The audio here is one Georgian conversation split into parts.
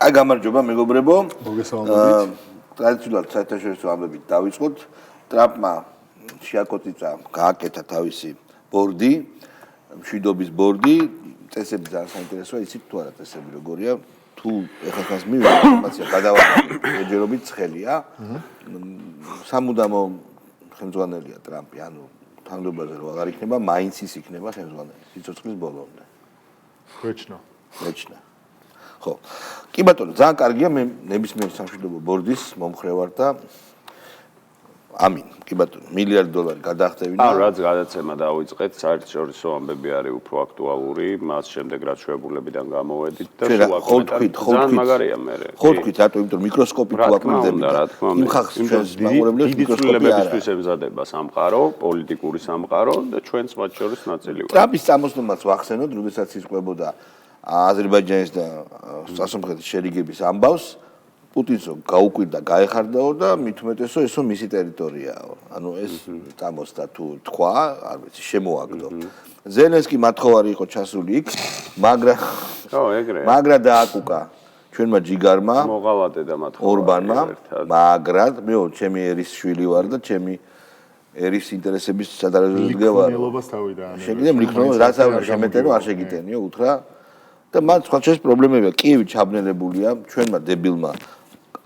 აი გამარჯობა მეგობრებო. მოგესალმებით. ტრადიციულად საერთაშორისო ამბებით დავიწყოთ. ტრამპმა შეაკოწიცა, გააკეთა თავისი ბორდი, მშვიდობის ბორდი. წესები ძალიან საინტერესოა, იცით თუ არა წესები როგორია? თუ ეხლა ხას მივიდა ინფორმაცია გადავარდა, ჯერჯერობით ცხელია. სამუდამო ხელმძღვანელია ტრამპი, ანუ თანამდებობაზე რო აღარ იქნება, მაინც ის იქნება ხელმძღვანელი სიცოცხლის ბოლომდე. გვეჩნა. ხო. კი ბატონო, ძალიან კარგია, მე ნებისმიერ სამშვიდობო ბორდის მომხრე ვარ და ამინ. კი ბატონო, $1 მილიარდი გადაახტევინა. რაც გადაცემა დავიწყეთ, საერთაშორისო ამბები არის უფრო აქტუალური, მას შემდეგ რაც შვებულებიდან გამოვედით და სულ აკომენტარით, ძალიან მაგარია მე. ხო თქვით, რატო, იმიტომ რომ მიკროსკოპით თუ აკვირდებით. იმ ხალხს ჩვენს მაყურებლებს მიკროსკოპი არა. დიდ ემზადება სამყარო, პოლიტიკური სამყარო და ჩვენც მათ შორის ნაწილი ვართ. ტრამპის წამოსვლას ვახსენოთ, როდესაც ისყვებოდა აზერბაიჯანის და სასამართლოს შერიგების ამბავს. პუტინსო გაუკვირდა, გაეხარდაო და მით უმეტესო ესო მისი ტერიტორიაო. ანუ ეს წამოსდა თუ თქვა, არ ვიცი, შემოაგდო. ზელენსკი მათხოვარი იყო ჩასული იქ, მაგრა დააკუკა ჩვენმა ჯიგარმა, მოღალატე და მათხოვარი ორბანმა, მაგრად, მე ჩემი ერის შვილი ვარ და ჩემი ერის ინტერესების სადარაჯოდ გევარ. მილობას თავიდან. შეგიძლია მიკროფონს რაც არ შემეტენო, არ შეგიტენიო უთხრა. და მათ სხვა შეშ პრობლემებია. კიევი ჩაბნელებულია, ჩვენმა დებილმა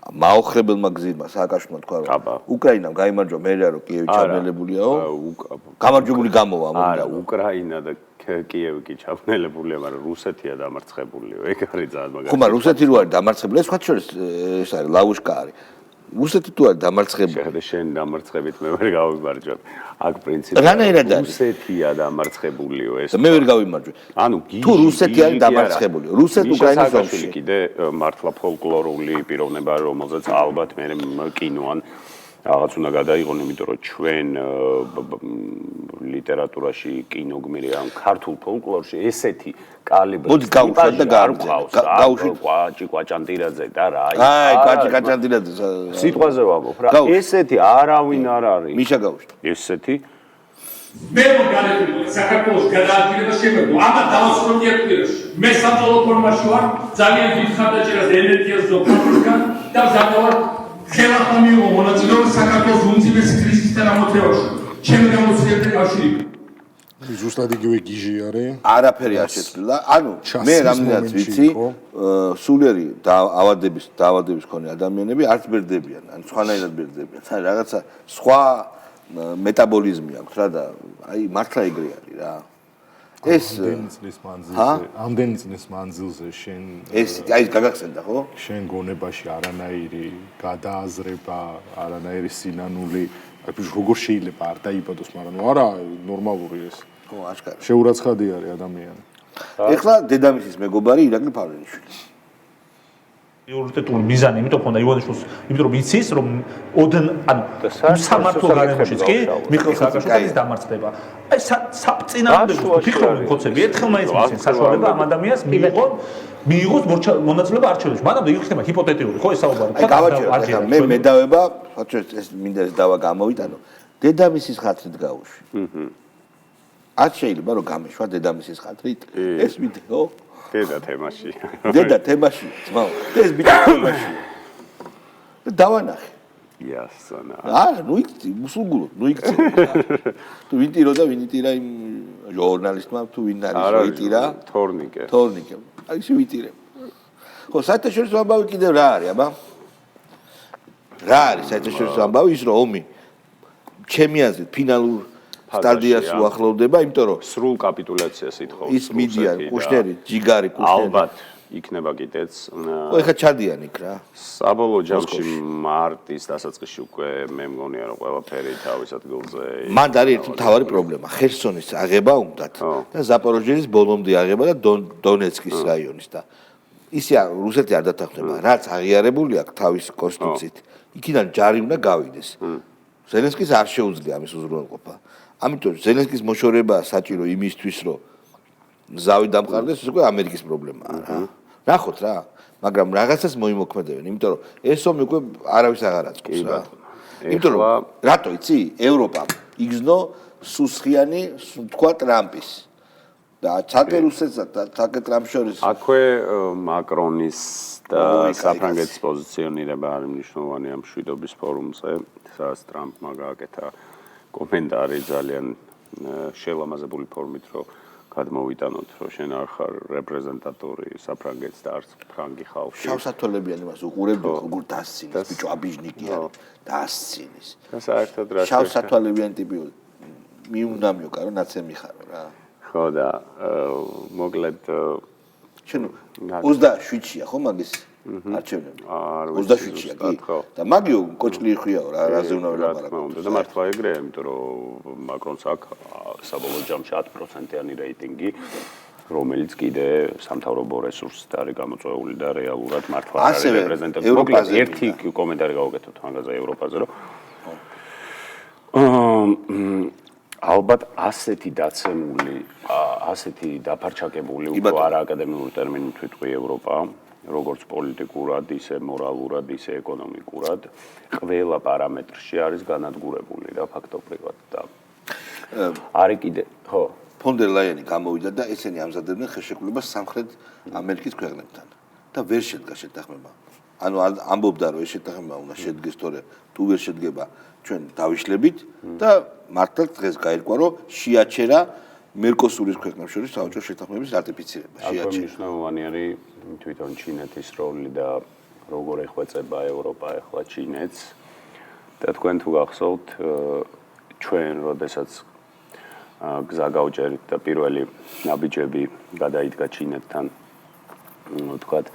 მაოხრებელმა გზირმა სააკაშვილმა თქვა რომ უკრაინამ გაიმარჯვა მე რა რომ კიევი ჩაბნელებულია გამარჯვებული გამოვა არა უკრაინა და კიევი კი ჩაბნელებულია მაგრამ რუსეთია დამარცხებულიო ეგ არის ძალიან მაგარი ხომ რუსეთი რო არის დამარცხებული ეს სხვა შორის ეს არის ლავუშკა არის რუსეთი თუ არის დამარცხებული შენ დამარცხებით მე ვერ გავიმარჯვებ აქ პრინციპი რუსეთია დამარცხებულიო ეს მე ვერ გავიმარჯვე ანუ თუ რუსეთი არის დამარცხებული რუსეთი უკრაინის ომში კიდე მართლა ფოლკლორული პიროვნება რომელზეც ალბათ მე კინოან რაღაც უნდა გადაიღონ იმიტომ რომ ჩვენ ლიტერატურაში კინოგმირი ან ქართულ ფოლკლორში ესეთი კალიბრი მოდი გავუშვათ და კვაჭი კვაჭანტირაძე და რა აი კვაჭი კვაჭანტირაძე სიტყვაზე ვამბობ რა ესეთი არავინ არ არის მიშა გავუშვათ ესეთი მე მოგალეთო საქართველოს გადაადგილება შემოგვიყვება ამათ დავასრულე კვირაში მე საბოლოო ფორმაში ვარ ძალიან დიდ ხარდაჭერას ენერგიას ზოგადად და ზოგადად ხელახლა მიიღო მონაწილეობა საქართველოს უმძიმესი კრიზისთან ამოწევაში. ჩემი გამოცდილებთან კავშირი. ზუსტად იგივე გიჟი არის. არაფერი არ შეცვლილა. ანუ მე რამდენად ვიცი, სულიერი დაავადების მქონე ადამიანები არც ბერდებიან, ან სხვანაირად ბერდებიან. ან რაღაცა სხვა მეტაბოლიზმი აქვს რა და აი მართლა ეგრე არის რა. ეს ამდენი წლის მანძილზე შენ ეს აი გაგახსენდა ხო? შენ გონებაში არანაირი გადააზრება, არანაირი სინანული, როგორ შეიძლება არ დაიბადოს, მაგრამ არა ნორმალური ეს. ხო, აშკარა. შეურაცხადი არის ადამიანი. ეხლა დედამისის მეგობარი ირაკლი პავლენიშვილი. პრიორიტეტული მიზანი, იმიტომ ხონდა ივანიშვილს, იმიტომ რომ იცის რომ ანუ სამართლო გარემოშიც კი მიხეილ სააკაშვილის დამარცხება. აი საპწინააღმდეგო ფიქრობენ ხოცები, ერთხელ მაინც მისცენ საშუალება ამ ადამიანს მიიღოს მონაწილეობა არჩევნებში. მანამდე იქნება ჰიპოთეტიური, ხო ეს საუბარი. მე მედავება, ეს მინდა ეს დავა გამოვიტანო. დედამისის ხათრით გავუშვი. არ შეიძლება რომ გამეშვა დედამისის ხათრით ეს ვიდეო დედა თემაში. დედა თემაში, ძმაო. ეს ბიჭი თემაში. დავანახე. იასონა. ნუ იქცი, მსულგულო, ნუ იქცი. თუ ვინტირო და ვინიტირა იმ ჟურნალისტმა თუ ვინ არის ვინტირა? თორნიკე. აი ისე ვინტირე. ხო, საერთაშორისო ამბავი კიდევ რა არის, აბა? რა არის საერთაშორისო ამბავი? ის რომ ომი ჩემი აზრით ფინალურ სტადიას უახლოვდება, იმიტომ რომ სრულ კაპიტულაციას ითხოვს. ის მიდიან, კუშნერი, ჯიგარი, კუშნერი. ალბათ იქნება კიდეც. ხო, ეხა ჩადიან იქ რა. საბოლოო ჯამში მარტის დასაწყისში უკვე მე მგონია რომ ყველაფერი თავის ადგილზე. მანდ არის ერთი მთავარი პრობლემა, ხერსონის აღება უნდათ და ზაპოროჟიეს ბოლომდე აღება და დონეცკის რაიონის და ისე რუსეთი არ დათანხმდება, რაც აღიარებული აქვს თავის კონსტიტუციით. იქიდან ჯარი უნდა გავიდეს. ზელენსკის არ შეუძლია ამის უზრუნველყოფა. ამიტომ ზელენსკის მოშორება საჭირო იმისთვის, რომ ზავი დამყარდეს, ეს უკვე ამერიკის პრობლემაა რა. ნახოთ რა, მაგრამ რაღაცას მოიმოქმედებენ, იმიტომ რომ ეს ომი უკვე არავის აღარ აწყობს რა. იმიტომ რომ რატო იცი? ევროპა იგზნო სუსხიანი, თქვა ტრამპის. და ცალკე რუსეთსა და ცალკე ტრამპს შორის აქვე მაკრონის და საფრანგეთის პოზიციონირება არის მნიშვნელოვანი ამ მშვიდობის ფორუმზე, სადაც ტრამპმა გააკეთა კომენტარი ძალიან შელამაზებული ფორმით, რომ გადმოვიტანოთ, რომ შენ არ ხარ რეპრეზენტატორი საფრანგეთის და არც ფრანგი ხალხი. შავსათვალებიანი მას უყურებდა, როგორ დასცინის, ბიჭო აბიჟნიკი არის, დასცინის. და საერთოდ რა შავსათვალებიანი ტიპი მიუნდამიო, კარო ნაცემი ხარო რა. ხო და მოკლედ შენ 27-ია ხო მაგის არჩევნები? 27-ია კი. და მაგიო კოჭლი ხვიაო რა, რაზე უნდა ველაპარაკო. და მართლა ეგრეა, იმიტომ რომ მაკრონს აქვს საბოლოო ჯამში 10%-იანი რეიტინგი, რომელიც კიდე სამთავრობო რესურსით არის გამოწვეული და რეალურად მართლა არის რეპრეზენტატიული. მოკლედ ერთი კომენტარი გავაკეთოთ მაგაზე ევროპაზე, რომ ალბათ ასეთი დაცემული, ასეთი დაფარჩაკებული უკვე არა აკადემიური ტერმინით ვიტყვი ევროპა, როგორც პოლიტიკურად, ისე მორალურად, ისე ეკონომიკურად, ყველა პარამეტრში არის განადგურებული რა ფაქტობრივად და არის კიდე, ხო. ფონ დერ ლაიანი გამოვიდა და ესენი ამზადებდნენ ხელშეკრულებას სამხრეთ ამერიკის ქვეყნებთან და ვერ შედგა შეთანხმება. ანუ ამბობდა რომ ეს შეთანხმება უნდა შედგეს, თორე თუ ვერ შედგება ჩვენ დავიშლებით და მართლაც დღეს გაირკვა რომ შეაჩერა მერკოსურის ქვეყნებს შორის საავტომობილო შეთანხმების რატიფიცირება. შეაჩერა. მნიშვნელოვანი არის თვითონ ჩინეთის როლი და როგორ ეხვეწება ევროპა ახლა ჩინეთს. და თქვენ თუ გახსოვთ ჩვენ როდესაც გზა გავჭერით და პირველი ნაბიჯები გადაიდგა ჩინეთთან თქვათ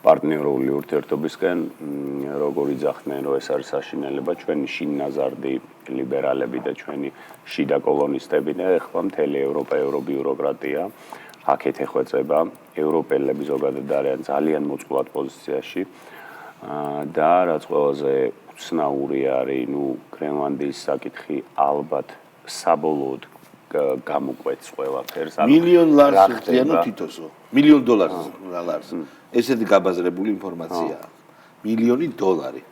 პარტნიორული ურთიერთობისკენ როგორ იძახდნენ რომ ეს არის საშინელება ჩვენი შინნაზარდი ლიბერალები და ჩვენი შიდა კოლონისტები და ეხლა მთელი ევროპა ევრობიუროკრატია აქეთ ეხვეწება ევროპელები ზოგადად არიან ძალიან მოწყვლად პოზიციაში და რაც ყველაზე უცნაური არის ნუ გრენლანდიის საკითხი ალბათ საბოლოოდ გამოკვეთს ყველაფერს. მილიონ ლარს ხდიანო თითოსო. მილიონ დოლარს. ესეთი გაბაზრებული ინფორმაციაა. მილიონი დოლარი.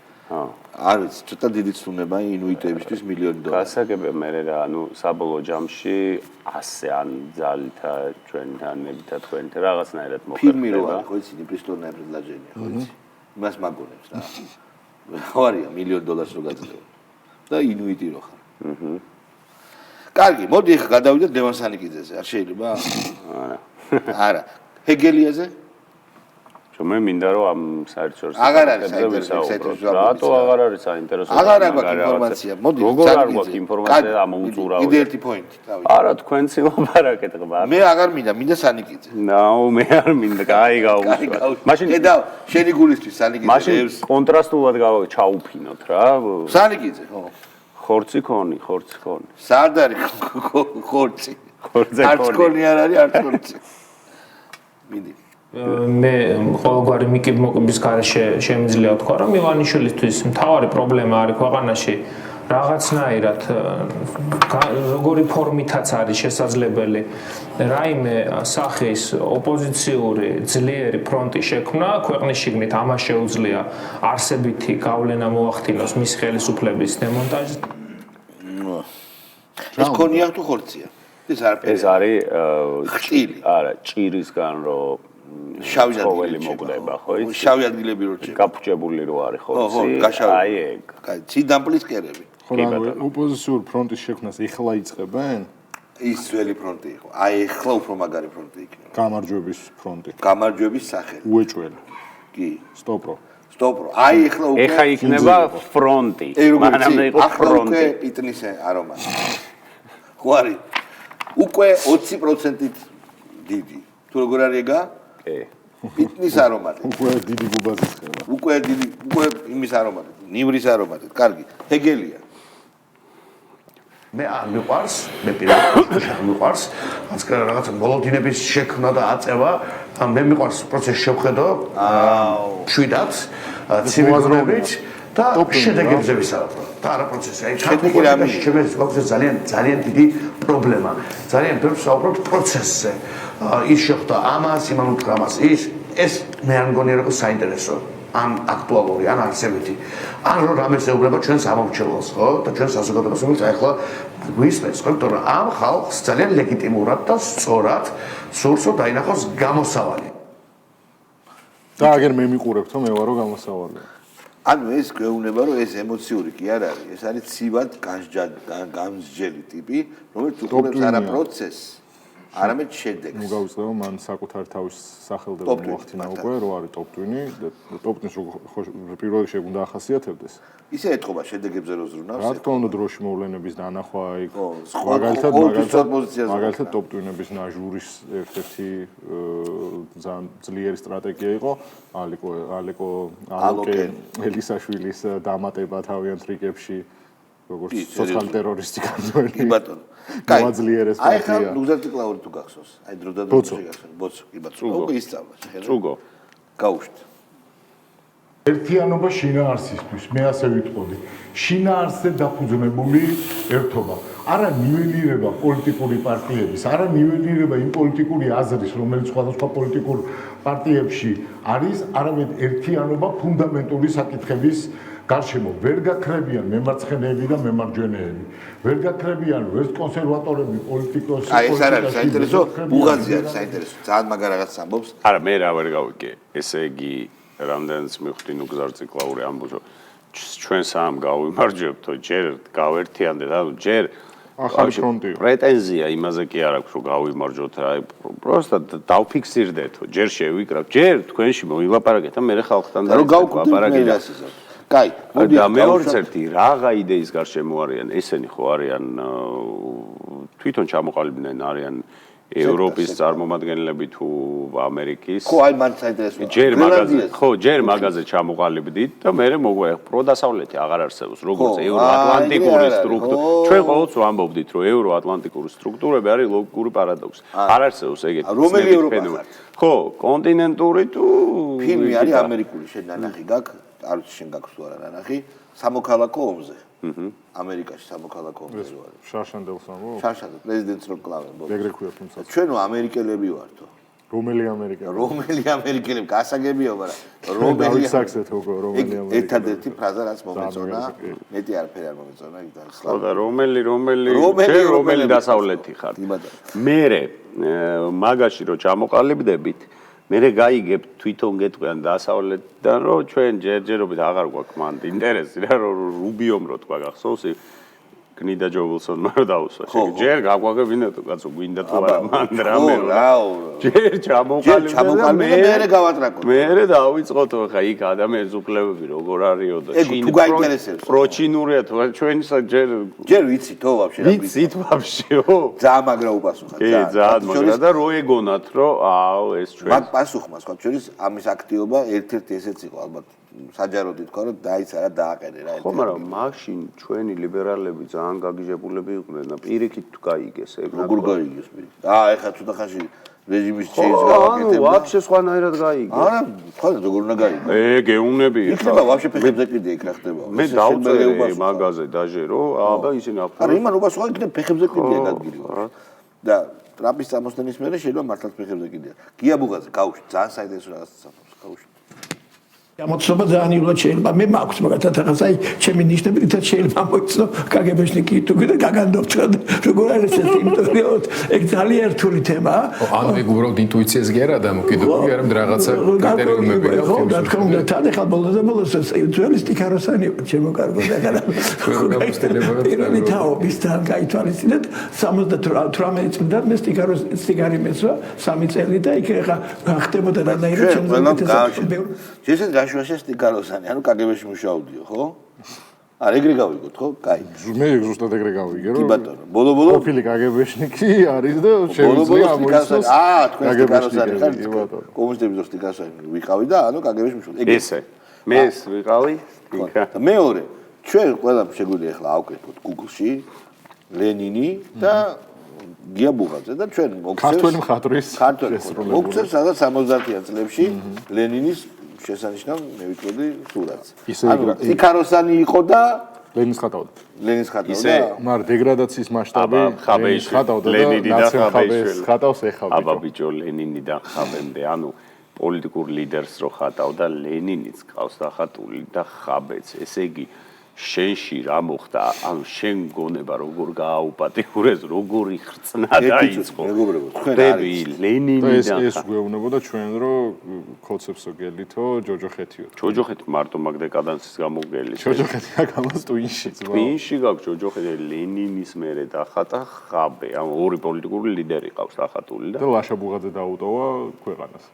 არის ცოტა დიდი ცნუნება ინუიტებისთვის მილიონი დოლარი. გასაგებია მე რა, ანუ საბოლოო ჯამში 100 ან ძალთა ჩვენთანებითა თქვენთ რაღაცნაირად მოხერხდება. ფილმი რო არის, ხო იცი, პრისტოლნაირ предложение, ხო იცი. იმას მაგონებს რა. ხარია მილიონ დოლარს რო გაძლევ. და ინუიტი რო ხარ. კარგი, მოდი ახლა გადავიდეთ ლევან სანიკიძეზე, არ შეიძლება? არა. ჰეგელიაზე? მე მინდა რომ ამ საერთაშორისო აღარ არის საინტერესო. რატო აღარ არის საინტერესო? აღარ აქვს ინფორმაცია. მოდი, როგორ არ გვაქვს ინფორმაცია ამოუწურავია. კიდე ერთი პოინტი, დავით. არა, თქვენ ცილობარაკეთ ყბა. მე აღარ მინდა სანიკიძე. ნაუ, მე არ მინდა, კაი გაუსვა. მაშინ ედავ, შენი გულისთვის სანიკიძე. მაშინ კონტრასტულად ჩაუფინოთ რა. სანიკიძე, ხო. ხორცი ქონი. სარდარი ხორცი. არც ქონი არ არის, არც ხორცი. მიდი. მე ყოველგვარი მოკების გარეშე შემიძლია ვთქვა, რომ ივანიშვილისთვის მთავარი პრობლემა არის ქვეყანაში რაღაცნაირად როგორი ფორმითაც არის შესაძლებელი რაიმე სახის ოპოზიციური ძლიერი ფრონტი შექმნა ქვეყნის შიგნით ამას შეუძლია არსებითი გავლენა მოახდინოს მის ხელისუფლების დემონტაჟს. ეს ქონია თუ ხორცია? ეს არის არა, ჭირისგან რომ შავი ადგილები მოკვდება, ხო იცი? შავი ადგილები რო ჭირდება. გაფუჭებული რო არის ხორცი. აი ეგ. კაი, ციდამპლის კერები. ხო, ოპოზიციურ ფრონტის შექმნას ეხლა იწყებენ? ის ძველი ფრონტი იყო. აი ეხლა უფრო მაგარი ფრონტი იქნება. გამარჯვების ფრონტი. გამარჯვების სახელი. უეჭველი. კი. სტოპრო. აი ეხლა უკვე ეხა იქნება ფრონტი. მანამ იყო ფრონტი. პიტნის არომატი. ხო არის. უკვე 20%-ით დიდი. თუ როგორ არის ეგა? კი. პიტნის არომატი. უკვე დიდი გუბაზის ხება. უკვე იმის არომატი, ნივრის არომატი. კარგი. ჰეგელია. მე არ მიყვარს, მე პირადად მიყვარს, რაღაც ბოლოდინების შექმნა და აწევა, მე მიყვარს პროცესში შევხედო, შვიდაც, ცივიზმებით და შედეგებზე ვისაუბრო. და არა პროცესი. აი შედეგი ძალიან დიდი პრობლემა. ძალიან ბევრს ვსაუბრობთ პროცესზე. ის შეხვდა ამას, იმან უთხრა ამას, ეს მე არ მგონია რომ საინტერესო. ან აქტუალური, ან არსებითი. ან რომ რამეს ეუბნება ჩვენს ამომრჩეველს, ხო? და ჩვენს საზოგადოებას, რომელიც ახლა გვისმენს, ხო? იმიტომ რომ ამ ხალხს ძალიან ლეგიტიმურად და სწორად სურს რომ დაინახოს გამოსავალი. და აგერ მე მიყურებთ, რომ მე ვარო გამოსავალი. ანუ ეს გვეუბნება, რომ ეს ემოციური კი არ არის, ეს არის ცივად გამსჯელი ტიპი, რომელიც უყურებს არა პროცესს, არამედ შედეგს. ნუ გავიწყდება, მან საკუთარ თავის სახელდება მოახდინა უკვე, რომ არის ტოპტვინი და ტოპტვინს პირველ რიგში უნდა ახასიათებდეს. ისე ეთყობა შედეგებზე რო ზრუნავს. რა თქმა უნდა, დროში მოვლენების დანახვა იქ მაგალითად მაგალითად ტოპტვინების ნაჟურის ერთ-ერთი ძალიან ძლიერი სტრატეგია იყო ალეკო ელისაშვილის დამატება თავიანთ რიგებში როგორც სოციალ ტერორისტი კანონი. კი ბატონო. კაი. მოაძლიერეს აი ხა ლუზერტიკლაური თუ გახსოვს. აი დრო და დრო შეგახსოვს. ბოცო, კი ბატონო. უკვე ისწავლა. წუგო. გაუშვით. ერთიანობა შინაარსისთვის, მე ასე ვიტყოდი. შინაარსზე დაფუძნებული ერთობა. არა ნიველირება პოლიტიკური პარტიების, არა ნიველირება იმ პოლიტიკური აზრის, რომელიც სხვადასხვა პოლიტიკურ პარტიებში არის, არამედ ერთიანობა ფუნდამენტური საკითხების გარშემო. ვერ გაქრებიან მემარცხენეები და მემარჯვენეები. ვერ გაქრებიან ვერც კონსერვატორები, პოლიტიკოსები. აი ეს არ არის საინტერესო, ბუღაზი არის საინტერესო. ძალიან მაგარ რაღაც ამბობს. არა, მე რა ვერ გავიგე. ესე იგი, რამდენიც მივხვდი ნუ გზარციკლაური ამბობს, რომ ჩვენ სამ გავიმარჯვებთ, ჯერ გავერთიანდეთ, ანუ ჯერ ახალი ფრონტია. პრეტენზია იმაზე კი არ აქვს, რომ გავიმარჯვოთ, აი პროსტად დავფიქსირდეთო, ჯერ შევიკრავთ, ჯერ თქვენში მოილაპარაკეთ და მე ხალხთან და რომ გავკვდით კაი, მოდი და მეორე ერთი რაღა იდეის გარშემო არიან, ესენი ხო არიან თვითონ ჩამოყალიბდნენ არიან ევროპის წარმომადგენლები თუ ამერიკის. ხო, აი მან საინტერესოა. ჯერ მაგაზე ჩამოყალიბდით და მე მოგვიყვება პროდასავლეთი აღარ არსებობს, როგორც ევროატლანტიკური სტრუქტურა. ჩვენ ყოველთვის ვამბობდით, რომ ევროატლანტიკური სტრუქტურები არის ლოგიკური პარადოქსი. არ არსებობს ეგეთი. რომელი ევროპა? ხო, კონტინენტური თუ ფილმი არის ამერიკული შენანახი გაქვს, არ ვიცი შენ გაქვს თუ არა ნანახი, სამოქალაქო ომზე. ამერიკაში სამოქალაქო ომზე არის. შარშანდელს ამბობ? შარშანდელ პრეზიდენტს რო კლავენ ბოლოს. ეგრე ქვია თუმცა. ჩვენო ამერიკელები ვართო. რომელი ამერიკელი? რომელი ამერიკელები გასაგებია, მაგრამ რომელი საქსეთ უკვე რომელი ამერიკელი. ერთადერთი ფრაზა რაც მომეწონა, მეტი არაფერი არ მომეწონა, იქ და ხო და რომელი დასავლეთი ხარ. მერე მაგაში რო ჩამოყალიბდებით მერე გაიგებ თვითონ გეტყვიან დასავლეთიდან რომ ჩვენ ჯერჯერობით აღარ გვაქვს მანდ ინტერესი რა რომ რუბიომ რო თქვა გახსოვს გნიდა ჯოულსონმა რო დაუსვა ჯერ გაგვაგებინეთ კაცო გვინდა თუ არა მანდ რამე ჯერ ჩამოყალიბდა მერე გავატრაკოთ მერე დავიწყოთ ხა იქ ადამიანის უფლებები როგორ არისო და ჩინი პროჩინურია თუ ჩვენი ჯერ ვიცითო ვაფშე რა ვიცით ვაფშეო ძალიან მაგრა უპასუხა ძალიან მაგრა და რო ეგონათ რომ აუ ეს ჩვენ მაგ პასუხმა სხვა შორის ამის აქტიობა ერთ-ერთი ესეც იყო ალბათ საჯაროდ ითქვა რომ დაიწერა დააყენე რა ხო მაგრამ მაშინ ჩვენი ლიბერალები ძალიან გაგიჟებულები იყვნენ და პირიქით გაიგეს ეგ როგორ გაიგეს პირიქით ეხლა ცოტა ხანში რეჟიმის ჩეინჯს გავაკეთებ ანუ ვაფშე სხვანაირად გაიგე არა თქვა როგორ უნდა გაიგო გეუნები იქნება ვაფშე ფეხებზე კიდე იქ რა ხდება მე დავწერე მაგაზე დაჟე რომ აბა ისინი არა იმან უპასუხა იქნება ფეხებზე კიდე გაგირი და ტრამპის წამოსვენის მერე შეიძლება მართლაც ფეხებზე კიდეა გია ბუღაძე გავუშვი ძალიან საინტერესო რაღაცა საფობს გავუშვი გამოცნობა ძალიან იულად შეიძლება მე მაქვს მაგათაც ახლა აი ჩემი ნიშნებითაც შეიძლება მოიცნო კგბ-შნიკი თუ კიდე გაგანდობთ როგორ არის ეს იმიტომ ეგ ძალიან რთული თემაა ანუ ეგ უბრალოდ ინტუიციას კი არა და მოკიდებული არა რაღაცა კრიტერიუმები აქვს ხო და თქმა უნდა თან ახლა ბოლოს ძველი სტიქაროსანი ჩემო კარგო და პირველი თაობის თან გაითვალისწინეთ 78 წლიდან მე სტიქარი მეცვა 3 წელი და იქ ახლა ხდებოდა რანაირად ჩემს შუაში სტიქაროსანი, ანუ კგბ-ში მუშაობდიო, ხო? არა, ეგრე გავიგოთ, ხო? კაი. მე ზუსტად ეგრე გავიგე, რომ კი ბატონო, ბოლო-ბოლო ყოფილი კგბ-შნიკი არის და შემიძლია ამოიცნოს. თქვენ სტიქაროსანი ხართ? კომუნისტების დრო სტიქაროსანი ვიყავი და ანუ კგბ-ში მუშაობდი. ესე. მე ეს ვიყავი? და მეორე, ჩვენ ყველა შეგვიძლია ახლა ავკეთოთ Google-ში ლენინი და გია ბუღაძე და ჩვენ ქართველი მხატვრის მოგცეს სადაც 70-იან წლებში ლენინის შესანიშნავ მე ვიტყოდი სურათს. ანუ სტიქაროსანი იყო და ლენინს ხატავდა. ლენინს ხატავდა. ისე მაგრამ დეგრადაციის მასშტაბი ხატავდა ლენინი და ხატავს ეხავ. აბა ბიჭო ლენინი და ხაბემდე. ანუ პოლიტიკურ ლიდერს რო ხატავდა ლენინიც ყავს დახატული და ხაბეც. ესე იგი შენში რა მოხდა? ანუ შენ გონება როგორ გააუპატიურეს, როგორი ხრწნა დაიწყო. ხდები ლენინიდან. ეს გვეუბნებოდა ჩვენ რომ კოცებსო გელითო ჯოჯოხეთიო. ჯოჯოხეთი მარტო მაგ დეკადანსის გამოგელის. ჯოჯოხეთი აქვს ტვინში. ტვინში გაქვს ჯოჯოხეთი ლენინის მერე დახატა ხაბე. ანუ ორი პოლიტიკური ლიდერი ყავს დახატული და ლაშა ბუღაძე დაუტოვა ქვეყანას.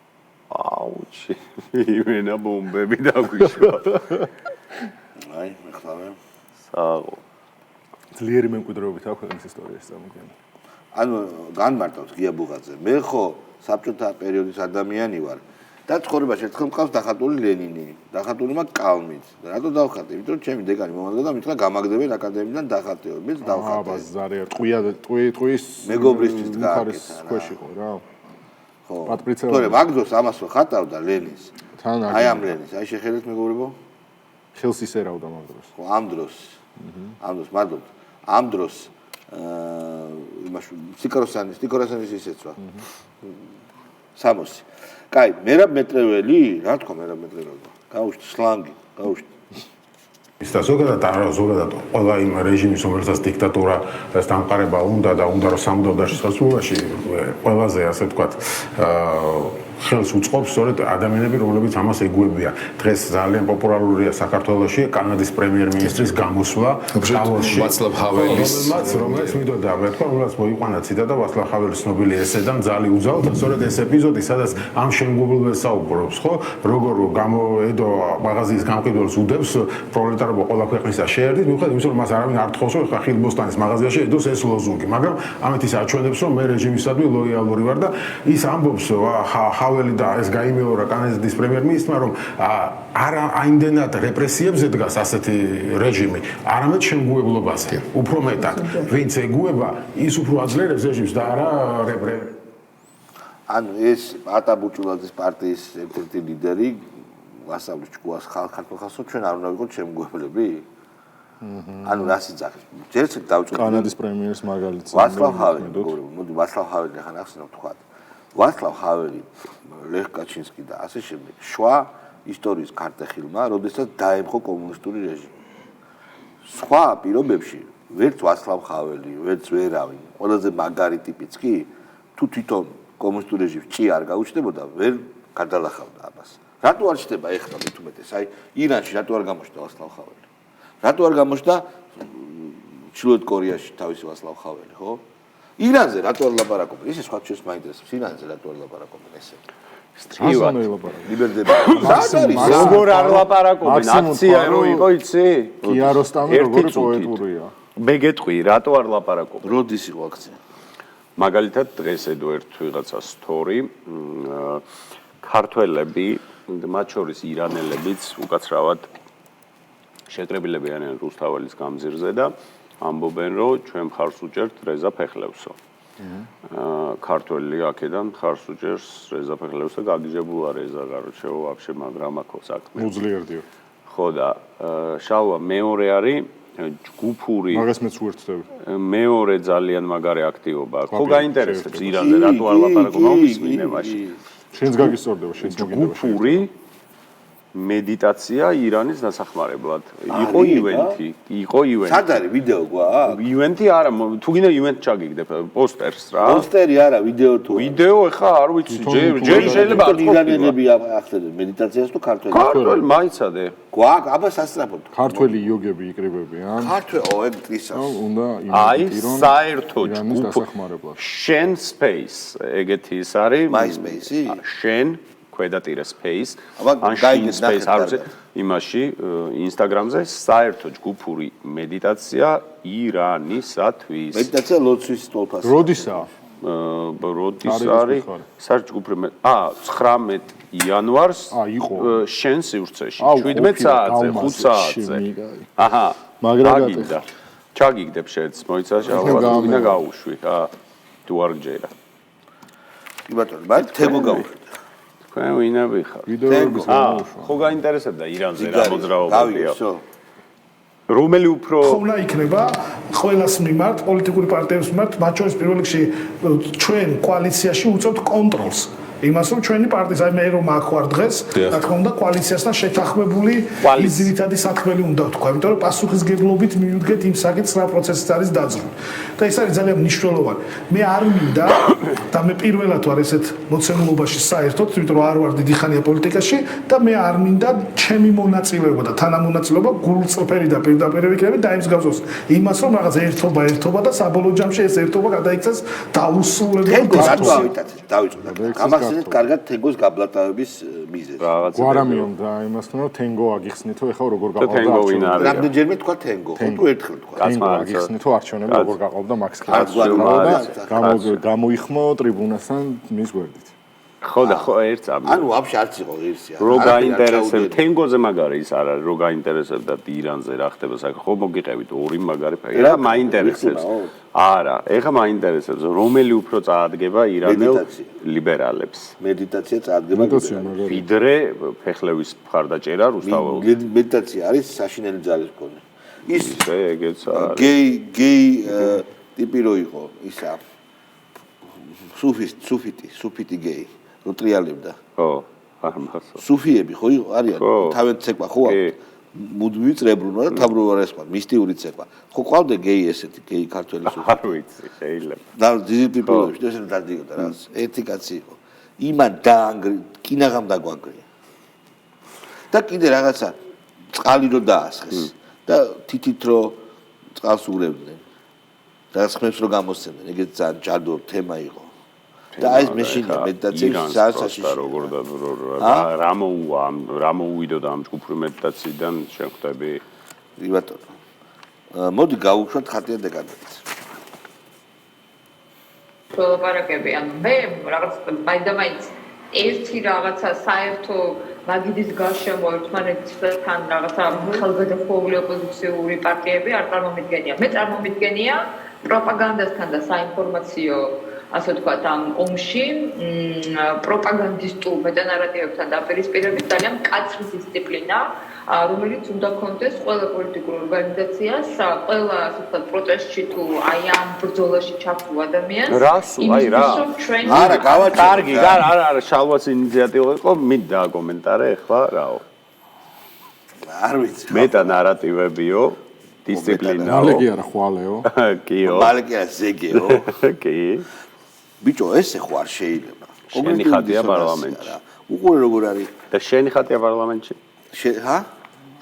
აუჩი. იმენა ბომბები დაგვიშვა. აი, მეხლავე. სააღო. ძლიერი მემკვიდრეობით აქვს ქვეყნის ისტორიაში წარმოქმნილი. ანუ განმარტავს გია ბუღაძე. მე ხო საბჭოთა პერიოდის ადამიანი ვარ და ცხოვრებაში ერთხელ მყავს დახატული ლენინი, დახატული მაგ კალმით. რატო დავხატე? იმიტომ რომ ჩემი დეკანი მომადგა და მითხრა გამაგდებენ აკადემიიდან დახატეო. მეც დავხატე. ბაზარი ტყუის მეგობრისთვის გააკეთა. ქვეში ხო რა. ხო. პატრიცია. თორე მაგდროს ამას რო ხატავდა ლენინს. აი ამ ლენინს, აი შეხედეთ მეგობრებო. ხელს ისერავდა ამ დროს. ხო, ამ დროს. მადლობთ. ამ დროს იმაში სიკოროსანის ისეცვა. სამოსი. კაი, მერაბ მეტრეველი, რა თქვა მერაბ მეტრეველი? გაუშვით სლანგი, გაუშვით. ის და ზოგადად ყველა იმ რეჟიმის, რომელსაც დიქტატურა დამყარება უნდა და უნდა რომ სამუდამო შესაძლებლობაში ყველაზე ასე ვთქვათ ხელს უწყობს სწორედ ადამიანები, რომლებიც ამას ეგუებიან. დღეს ძალიან პოპულარულია საქართველოში კანადის პრემიერ-მინისტრის გამოსვლა შალოში ვაცლავ ჰაველის რომელიც მიდოდა მეთქვა, რომელსაც მოიყვანა ციტატა ვაცლავ ჰაველის ცნობილი ესე და მძალი უძალ და სწორედ ეს ეპიზოდი, სადაც ამ შემგობლებს საუბრობს, ხო? როგორ გამოედო მაღაზიის გამყიდველს უდევს პროლეტარობა ყველა ქვეყნისა შეერთდით, მიუხედავად იმისა, რომ მას არავინ არ თხოვს, რომ ხა ხილბოსტანის მაღაზიაში ედოს ეს ლოზუნგი, მაგრამ ამით ის აჩვენებს, რომ მე რეჟიმისადმი ლოიალური ვარ და ის ამბობს, ჰაველი და ეს გაიმეორა კანადის პრემიერ-მინისტრმა, რომ არა აიმდენად რეპრესიებზე დგას ასეთი რეჟიმი, არამედ შემგუებლობაზე. უფრო მეტად, ვინც ეგუება, ის უფრო აძლიერებს რეჟიმს და არა რეპრესიებს. ანუ ეს ატაბუჭულაძის პარტიის ერთ-ერთი ლიდერი ვასწავლის ჭკუას ხალხო ჩვენ არ უნდა ვიყოთ შემგუებლები? ანუ რას იძახის? ჯერც დავწყვეტ. კანადის პრემიერის მაგალითს. ვაცლავ ჰაველი, მოდი ვაცლავ ჰაველი ახლა ნახსენებ თქვა. ვაცლავ ჰაველი, ლეხ კაჩინსკი და ასე შემდეგ. შვა ისტორიის ქარტეხილმა, როდესაც დაემხო კომუნისტური რეჟიმი. სხვა პირობებში ვერც ვაცლავ ჰაველი, ვერც ვერავინ, ყველაზე მაგარი ტიპიც კი თუ თვითონ კომუნისტური რეჟიმს ჭი არ გაუჩნდებოდა, ვერ გადალახავდა ამას. რატო არ ჩდება ეხლა მით უმეტეს? აი ირანში რატო არ გამოჩნდა ვაცლავ ჰაველი? რატო არ გამოჩნდა ჩრდილოეთ კორეაში თავისი ვაცლავ ჰაველი, ხო? ირანზე რატო არ ლაპარაკობენ? ისე სხვა ჩვენს მაინტერესებს. ირანზე რატო არ ლაპარაკობენ ესე? სტრივად ლიბერდება. როგორ არ ლაპარაკობენ? აქცია რო იყო, იცი? კიაროსტამი როგორი პოეტურია. მე გეტყვი, რატო არ ლაპარაკობენ? როდის იყო აქცია? მაგალითად დღეს ედო ერთ ვიღაცა სტორი ქართველები, მათ შორის ირანელებიც უკაცრავად შეკრებილები არიან რუსთაველის გამზირზე და ამბობენ, რომ ჩვენ მხარს უჭერთ რეზა ფეხლევსო. ქართველი აქედან მხარს უჭერს რეზა ფეხლევს და გაგიჟებულა რეზა, короче, вообще მაგრამ აქ საქმე. უძლიერდიო. ხო და შალვა მეორე არის ჯგუფური მაგას მეც უერთდები. მეორე ძალიან მაგარი აქტივობა. ხო გაინტერესებს ირანზე რატო არ ლაპარაკობ მისმინე მაშინ. შენს გაგისწორდება, შენს მოგიდება. ჯგუფური მედიტაცია ირანის დასახმარებლად. იყო ივენთი. სად არის ვიდეო გვაქვს? ივენთი არა, თუ გინდა ივენთ ჩაგიგდებ პოსტერს რა. პოსტერი არა, ვიდეო თუ. ვიდეო ეხა არ ვიცი, ჯერ შეიძლება ირანელები ახდენენ მედიტაციას თუ ქართველი? ქართველი მაიცადე. გვაქვს, აბა სასწრაფოდ. ქართველი იოგები იკრიბებიან. ქართველი, ეგ წისავს. უნდა აი, საერთო ირანის დასახმარებლად. შენ space, ეგეთი ის არის. MySpace-ი? შენ ქვედატირე space, ან შენ space არ ვიცი, იმაში Instagram-ზე საერთო ჯგუფური მედიტაცია ირანისათვის. მედიტაცია ლოცვის ტოლფას. როდისა? როდის არის? საერთო ჯგუფური 19 იანვარს შენ სივრცეში 17 საათზე, 5 საათზე. აჰა, მაგრამ ჩაგიგდებ შეც, მოიცავს, ალბათ ვინა გაუშვი, თუ არ გჯერა. კი ბატონო, მაგრამ თემო გაუშვი. თქვენ ვინები ხართ? ვიდეოების გამოუშვა. ხო გაინტერესებდა ირანზე რა მოძრაობებია. რომელი უფრო ხომლა იქნება ყველას მიმართ, პოლიტიკური პარტიების მიმართ, მათ შორის პირველ რიგში ჩვენ კოალიციაში უწევთ კონტროლს. იმას რომ ჩვენი პარტიის აი მე რომ აქ ვარ დღეს რა თქმა უნდა კოალიციასთან შეთანხმებული ის ძირითადი საქმელი უნდა ვთქვა იმიტომ რომ პასუხისგებლობით მივიდგეთ იმ საკითხს რა პროცესიც არის დაძრული და ეს არის ძალიან მნიშვნელოვანი მე არ მინდა და მე პირველად ვარ ესეთ მოცემულობაში საერთოდ იმიტომ რომ არ ვარ დიდი ხანია პოლიტიკაში და მე არ მინდა ჩემი მონაწილეობა და თანამონაწილეობა გულწრფელი და პირდაპირ ვიქნები დაიმსგავსოს იმას რომ რაღაც ერთობა და საბოლოო ჯამში ეს ერთობა გადაიქცეს დაუსრულებელ დისკუსიად დავიწყოთ ამახსენეთ კარგად თენგოს გაბლატავების მიზეზი გვარამიომ და იმას თქო თენგო აგიხსნითო ეხლა როგორ გაყავდა თენგო ვინ არის რამდენჯერმე თქვა თენგო თუ ერთხელ თქვა თენგო აგიხსნითო არჩევნები როგორ გაყავდა მაქს ქართულში და გამოიხმო ტრიბუნასთან მის გვერდით ხო და ხო ერთ წამი ანუ ვაფშე არც იყო ღირსია რო გაინტერესებს თენგოზე მაგარი ის არ არის რო გაინტერესებდა ირანზე რა ხდება საკ ხო მოგიყევით ორი მაგარი ფაქტი რა მაინტერესებს არა ეხა მაინტერესებს რომელი უფრო წაადგება ირანელ ლიბერალებს მედიტაცია წაადგება ვიდრე ფეხლევის მხარდაჭერა რუსთაველს მედიტაცია არის საშინელი ძალის მქონე ის ეგეც არის გეი ტიპი რო იყო ისა სუფიტი გეი რო ტრიალებდა ხო არ მახსოვს სუფიები ხო არიან თავენ ცეკვა ხო მუდმივი წრებრუნვა და თავბრუვარ ესპა მისტიური ცეკვა ხო ყავდა გეი ესეთი გეი ქართველი სუფი არ ვიცი შეიძლება და დიდი ტიპები ესეთი დადიოდა რა ერთი კაცი იყო იმან დაანგრი კინაღამ დაგვანგრია და კიდე რაღაცა წყალი რო დაასხეს და თითით რო წყალს უგრევდნენ რაღაც ხმებს რო გამოსცემდნენ ეგეც ძალიან ჯადო თემა იყო და ეს მეშინია მედიტაციის სასაშიშო როგორ და რა მოუვიდოდა ამ ჯგუფური მედიტაციიდან შეხვდები ბატონო მოდი გავუშვათ ხატია დეკადენტს პროპარაკები ანუ მე რაღაც მაინც ერთი რაღაცა საერთო მაგიდის გარშემო ერთმანეთთან რაღაცა ხელგადასავლური ოპოზიციური პარტიები არ წარმომიდგენია მე წარმომიდგენია პროპაგანდასთან და საინფორმაციო ასე ვთქვათ ამ ომში პროპაგანდისტულ მეტანარატივებთან დაპირისპირებით ძალიან მკაცრი დისციპლინა რომელიც უნდა კონდეს ყველა პოლიტიკურ ორგანიზაციას ყველა ასე ვთქვათ პროტესტში თუ აი ამ ბრძოლაში ჩართულ ადამიანს არა გავაკარგი არა შალვას ინიციატივა იყო მინდა კომენტარე ახლა რაო არ ვიცი მეტანარატივებიო დისციპლინაო მალეკი არა ხვალეო კიო მალეკი არა ზეგეო კი ბიჭო ესე ხო არ შეიძლება შენი ხატია პარლამენტში უყურე როგორ არის და შენი ხატია პარლამენტში ჰა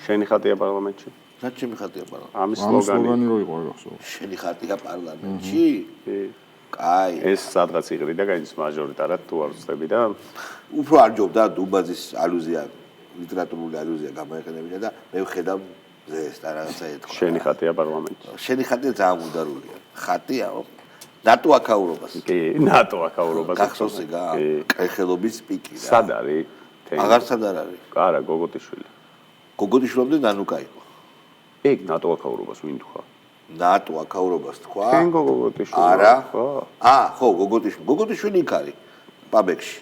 შენი ხატია პარლამენტში რა ჩემი ხატია პარლამენტში ამის სლოგანი რო იყო ახსო შენი ხატია პარლამენტში კაი ეს სადღაც იღრი და გაიც მაჟორიტარად თუ არ ვწდები და უფრო არ ჯობდა დუბაზის ალუზია ლიტერატურული ალუზია გამოიყენებინა და მე ვხედავ ეს და რაღაცა ეთქვა შენი ხატია პარლამენტში შენი ხატია ძალიან მუდარულია ხატიაო ნატო აკაურობას კი ნატო აკაურობას გახსოვს ეგა კრეხელობის პიკი რა სად არის აღარ სად არის არა გოგოტიშვილი ნანუკა იყო ეგ ნატო აკაურობას ვინ თქვა ნატო აკაურობას თქვა თენგო გოგოტიშვილი არა ხო გოგოტიშვილი იქ არის პაბექში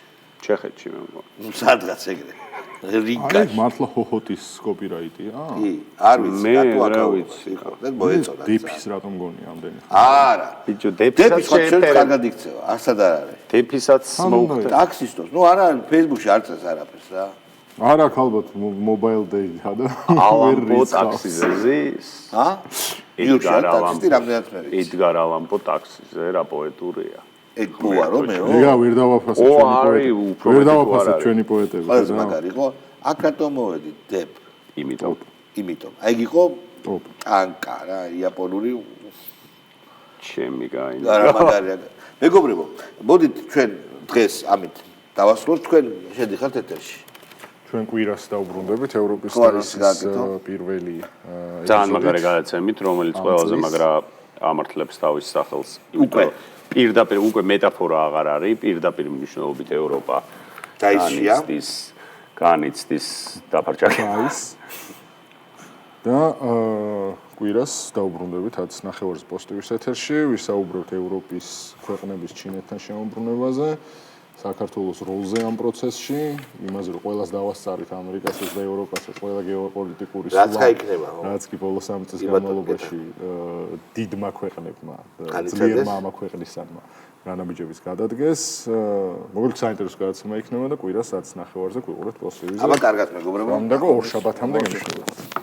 ჩეხეთში მე მგონი სადღაც ეგრე რიგაში მართლა ჰოჰოტის კოპირაიტია კი არ ვიცი ნატო აკაურობას იყო და მოეწონა დეფის რატომ გონი ამდენი არა ბიჭო დეფისაც შეიძლება კარგად იქცევა არსად არ არის დეფისაც მოხდა ტაქსისტოს არა ფეისბუქში არ წეს არაფერს რა არა ალბათ მობაილ დეითა და ალამპო ტაქსიზეზე ედგარ ალამპო ტაქსიზე რა პოეტურია ეგ პოა რომეო ეგა ვერ დავაფასებ ვერ დავაფასებ ჩვენი პოეტები ყველაზე მაგარი იყო აქ რატომ მოვედი დეფ იმიტომ აი იყო ტანკა რა იაპონური ჩემი გაინა არა მაგარია მეგობრებო მოდით ჩვენ დღეს ამით დავასრულოთ თქვენ შედიხართ ეთერში ჩვენ კვირას დავბრუნდებით ევროპის თასის პირველი ძალიან მაგარი გადაცემით რომელიც ყველაზე მაგრა ამართლებს თავის სახელს უკვე პირდაპირ უკვე მეტაფორა აღარ არის პირდაპირ მნიშვნელობით ევროპა დაიშია განიცდის დაფარჩაკებას და კვირას დავბრუნდებით 10 ნახევარის პოსტივის ეთერში ვისაუბრებთ ევროპის ქვეყნების ჩინეთთან შემოbrunებაზე საქართველოს როლზე ამ პროცესში, იმაზე რომ ყველას დავასწარით ამერიკასაც და ევროპასაც, ყველა გეოპოლიტიკური სულა. რაც გაიქნება, რაც კი ბოლოს 3 წლის განმავლობაში დიდმა ქვეყნებმა, ძლიერმა ამ ქვეყნისანმა განაბიჯების გადადგეს. მოგეთ საინტერესო გადაცემა იქნება და კვირას 10 ნახევარზე გვიყურებთ პოსტივიზი. აბა კარგად მეგობრებო. და ორ შაბათამდე გემშვიდობთ.